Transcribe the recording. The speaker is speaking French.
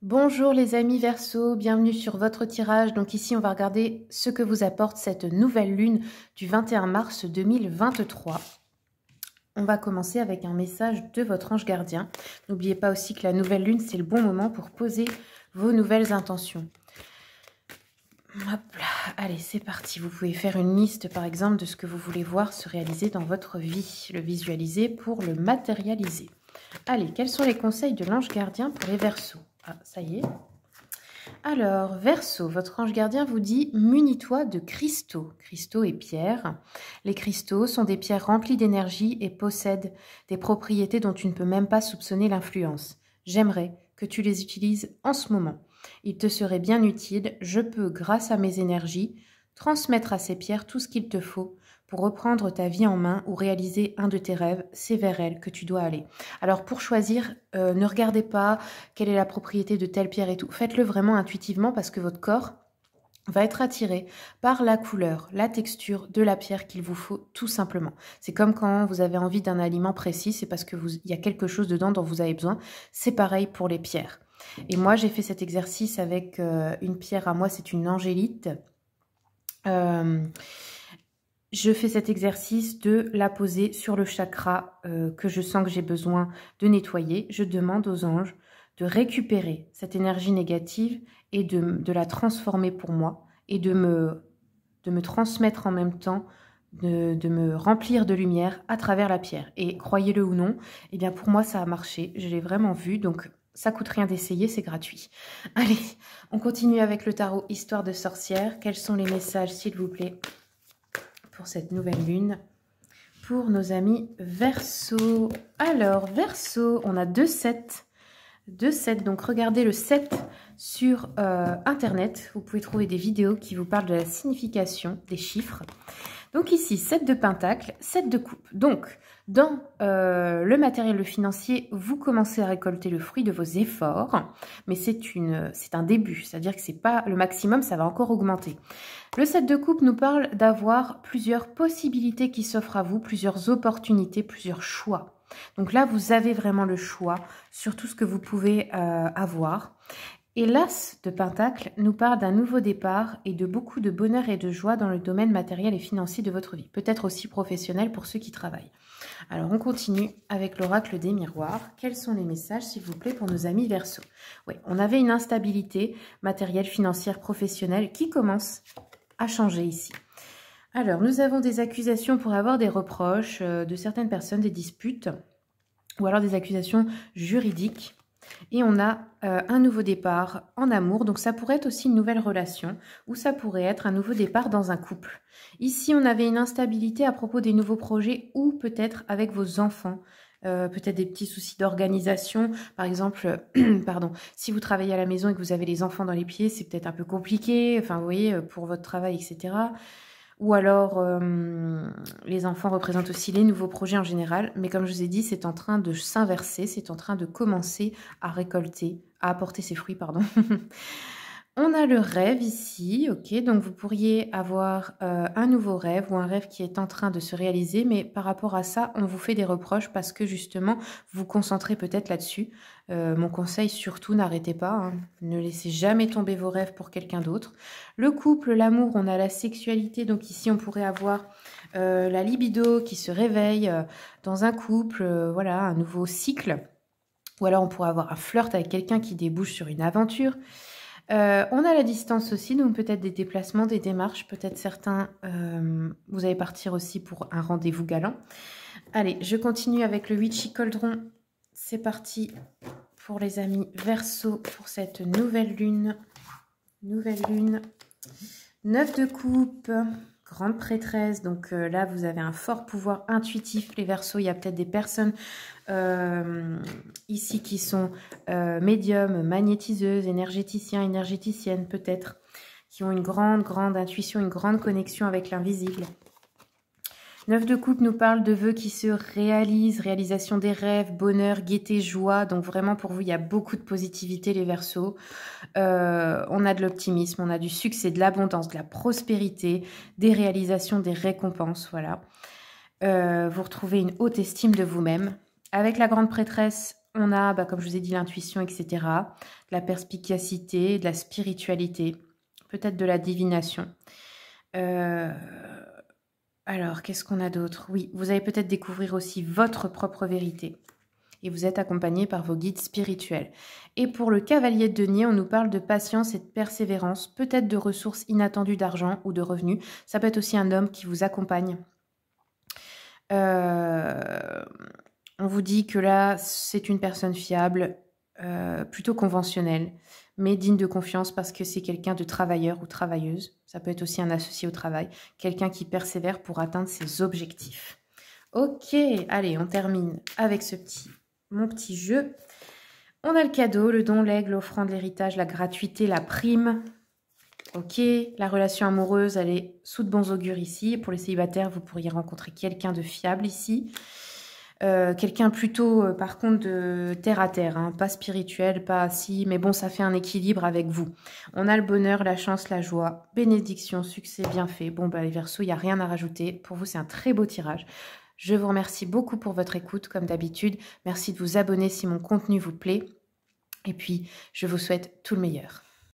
Bonjour les amis Verseau, bienvenue sur votre tirage. Donc ici on va regarder ce que vous apporte cette nouvelle lune du 21 mars 2023. On va commencer avec un message de votre ange gardien. N'oubliez pas aussi que la nouvelle lune c'est le bon moment pour poser vos nouvelles intentions. Hop là, allez c'est parti. Vous pouvez faire une liste par exemple de ce que vous voulez voir se réaliser dans votre vie. Le visualiser pour le matérialiser. Allez, quels sont les conseils de l'ange gardien pour les Verseaux? Ah, ça y est. Alors, Verseau, votre ange gardien vous dit « Munis-toi de cristaux ». Cristaux et pierres. Les cristaux sont des pierres remplies d'énergie et possèdent des propriétés dont tu ne peux même pas soupçonner l'influence. J'aimerais que tu les utilises en ce moment. Il te serait bien utile. Je peux, grâce à mes énergies, transmettre à ces pierres tout ce qu'il te faut pour reprendre ta vie en main ou réaliser un de tes rêves. C'est vers elles que tu dois aller. Alors pour choisir, ne regardez pas quelle est la propriété de telle pierre et tout. Faites-le vraiment intuitivement parce que votre corps va être attiré par la couleur, la texture de la pierre qu'il vous faut tout simplement. C'est comme quand vous avez envie d'un aliment précis, c'est parce que il y a quelque chose dedans dont vous avez besoin. C'est pareil pour les pierres. Et moi, j'ai fait cet exercice avec une pierre à moi, c'est une angélite. Je fais cet exercice de la poser sur le chakra que je sens que j'ai besoin de nettoyer. Je demande aux anges de récupérer cette énergie négative et de la transformer pour moi et de me transmettre en même temps, de me remplir de lumière à travers la pierre. Et croyez-le ou non, eh bien pour moi ça a marché, je l'ai vraiment vu, donc ça coûte rien d'essayer, c'est gratuit. Allez, on continue avec le tarot Histoire de sorcière. Quels sont les messages s'il vous plaît pour cette nouvelle lune pour nos amis Verseau? Alors Verseau, on a deux sets, donc regardez le 7 sur internet, vous pouvez trouver des vidéos qui vous parlent de la signification des chiffres. Donc ici 7 de pentacle, 7 de coupe. Donc dans le matériel, le financier, vous commencez à récolter le fruit de vos efforts, mais c'est un début, c'est-à-dire que c'est pas le maximum, ça va encore augmenter. Le 7 de coupe nous parle d'avoir plusieurs possibilités qui s'offrent à vous, plusieurs opportunités, plusieurs choix. Donc là, vous avez vraiment le choix sur tout ce que vous pouvez avoir. Et l'As de Pentacle nous parle d'un nouveau départ et de beaucoup de bonheur et de joie dans le domaine matériel et financier de votre vie. Peut-être aussi professionnel pour ceux qui travaillent. Alors, on continue avec l'oracle des miroirs. Quels sont les messages, s'il vous plaît, pour nos amis Verseau? Oui, on avait une instabilité matérielle, financière, professionnelle qui commence à changer ici. Alors, nous avons des accusations pour avoir des reproches de certaines personnes, des disputes, ou alors des accusations juridiques. Et on a un nouveau départ en amour, donc ça pourrait être aussi une nouvelle relation, ou ça pourrait être un nouveau départ dans un couple. Ici, on avait une instabilité à propos des nouveaux projets, ou peut-être avec vos enfants, peut-être des petits soucis d'organisation. Par exemple, pardon, si vous travaillez à la maison et que vous avez les enfants dans les pieds, c'est peut-être un peu compliqué, enfin vous voyez, pour votre travail, etc. Ou alors, les enfants représentent aussi les nouveaux projets en général. Mais comme je vous ai dit, c'est en train de s'inverser, c'est en train de commencer à récolter, à apporter ses fruits, pardon. On a le rêve ici, ok, donc vous pourriez avoir un nouveau rêve ou un rêve qui est en train de se réaliser, mais par rapport à ça, on vous fait des reproches parce que justement, vous vous concentrez peut-être là-dessus. Mon conseil, surtout, n'arrêtez pas, hein. Ne laissez jamais tomber vos rêves pour quelqu'un d'autre. Le couple, l'amour, on a la sexualité, donc ici, on pourrait avoir la libido qui se réveille dans un couple, voilà, un nouveau cycle. Ou alors, on pourrait avoir un flirt avec quelqu'un qui débouche sur une aventure. On a la distance aussi, donc peut-être des déplacements, des démarches, peut-être certains, vous allez partir aussi pour un rendez-vous galant. Allez, je continue avec le Witchy Cauldron. C'est parti pour les amis Verseau pour cette nouvelle lune. Nouvelle lune. 9 de coupe, grande prêtresse. Donc là, vous avez un fort pouvoir intuitif, les Verseaux. Il y a peut-être des personnes ici qui sont médiums, magnétiseuses, énergéticiens, énergéticiennes peut-être, qui ont une grande intuition, une grande connexion avec l'invisible. 9 de coupe nous parle de vœux qui se réalisent, réalisation des rêves, bonheur, gaieté, joie. Donc vraiment pour vous, il y a beaucoup de positivité les Verseaux. On a de l'optimisme, on a du succès, de l'abondance, de la prospérité, des réalisations, des récompenses. Voilà. Vous retrouvez une haute estime de vous-même. Avec la grande prêtresse, On a, comme je vous ai dit, l'intuition, etc. De la perspicacité, de la spiritualité, peut-être de la divination. Alors, qu'est-ce qu'on a d'autre? Oui, vous allez peut-être découvrir aussi votre propre vérité. Et vous êtes accompagné par vos guides spirituels. Et pour le cavalier de denier, on nous parle de patience et de persévérance, peut-être de ressources inattendues d'argent ou de revenus. Ça peut être aussi un homme qui vous accompagne. On vous dit que là, c'est une personne fiable, plutôt conventionnelle, mais digne de confiance parce que c'est quelqu'un de travailleur ou travailleuse. Ça peut être aussi un associé au travail, quelqu'un qui persévère pour atteindre ses objectifs. Ok, allez, on termine avec mon petit jeu. On a le cadeau, le don, l'aigle, l'offrande, l'héritage, la gratuité, la prime. Ok, la relation amoureuse, elle est sous de bons augures ici. Pour les célibataires, vous pourriez rencontrer quelqu'un de fiable ici. Quelqu'un plutôt, par contre, de terre à terre, hein, pas spirituel, pas si, mais bon, ça fait un équilibre avec vous. On a le bonheur, la chance, la joie, bénédiction, succès, bienfait. Bon, les Verseaux, il n'y a rien à rajouter. Pour vous, c'est un très beau tirage. Je vous remercie beaucoup pour votre écoute, comme d'habitude. Merci de vous abonner si mon contenu vous plaît. Et puis, je vous souhaite tout le meilleur.